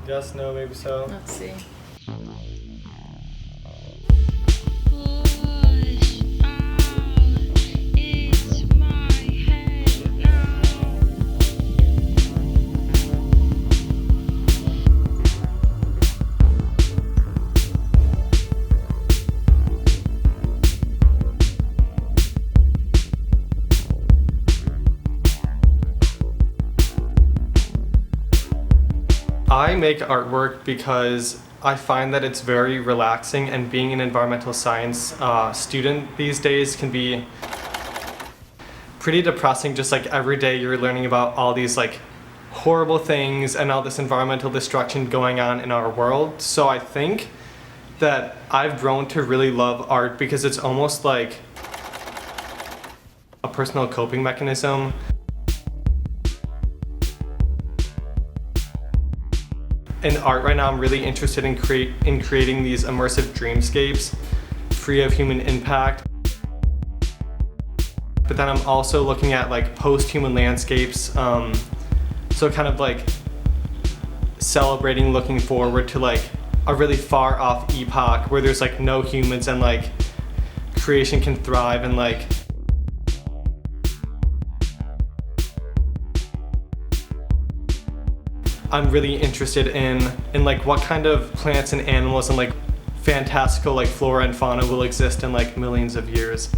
Yes, no, maybe so. Let's see. I make artwork because I find that it's very relaxing, and being an environmental science student these days can be pretty depressing. Just like every day you're learning about all these like horrible things and all this environmental destruction going on in our world. So I think that I've grown to really love art because it's almost like a personal coping mechanism. In art right now, I'm really interested in creating these immersive dreamscapes free of human impact. But then I'm also looking at like post-human landscapes, so kind of like celebrating, looking forward to like a really far off epoch where there's like no humans and like creation can thrive, and like I'm really interested in like what kind of plants and animals and like fantastical like flora and fauna will exist in like millions of years.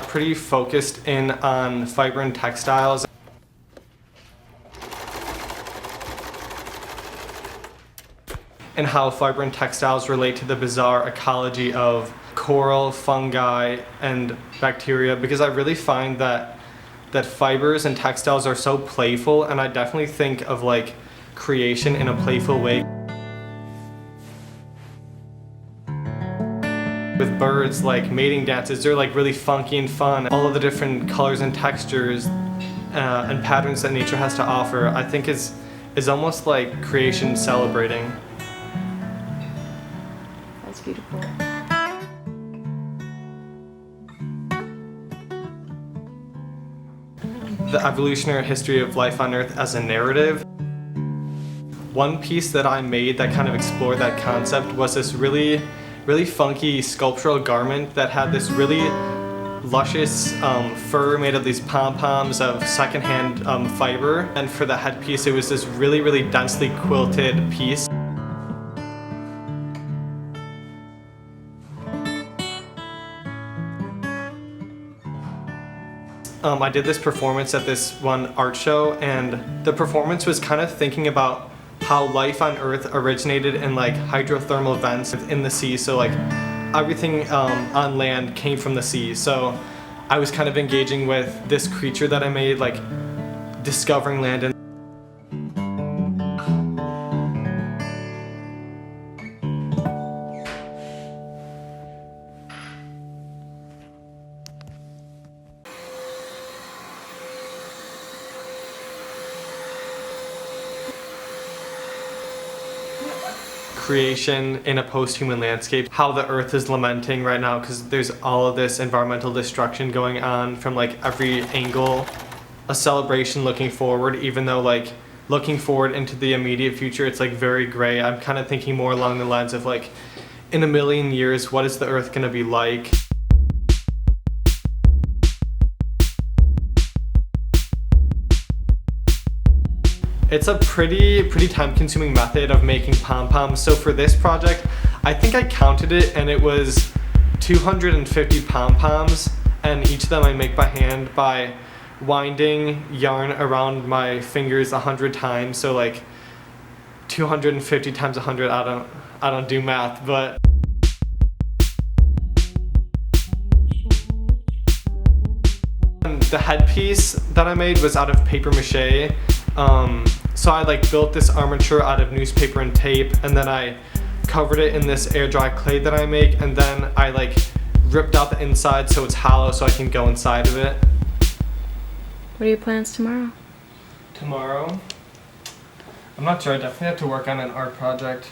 Pretty focused in on fiber and textiles. And how fiber and textiles relate to the bizarre ecology of coral, fungi, and bacteria, because I really find that fibers and textiles are so playful, and I definitely think of like creation in a playful way. With birds, like mating dances, they're like really funky and fun. All of the different colors and textures and patterns that nature has to offer, I think is almost like creation celebrating. That's beautiful. The evolutionary history of life on Earth as a narrative. One piece that I made that kind of explored that concept was this really funky sculptural garment that had this really luscious fur made of these pom-poms of secondhand fiber. And for the headpiece, it was this really densely quilted piece. I did this performance at this one art show, and the performance was kind of thinking about how life on Earth originated in like hydrothermal vents in the sea. So like everything on land came from the sea. So I was kind of engaging with this creature that I made, like discovering land. And creation in a post-human landscape, how the Earth is lamenting right now because there's all of this environmental destruction going on from like every angle. A celebration looking forward, even though like looking forward into the immediate future, it's like very gray. I'm kind of thinking more along the lines of like, in a million years, what is the Earth gonna be like? It's a pretty time-consuming method of making pom-poms. So for this project, I think I counted it, and it was 250 pom-poms, and each of them I make by hand by winding yarn around my fingers 100 times. So like 250 times 100. I don't do math, but the headpiece that I made was out of paper mache. So I like built this armature out of newspaper and tape, and then I covered it in this air dry clay that I make, and then I like ripped out the inside so it's hollow so I can go inside of it. What are your plans tomorrow? Tomorrow? I'm not sure, I definitely have to work on an art project.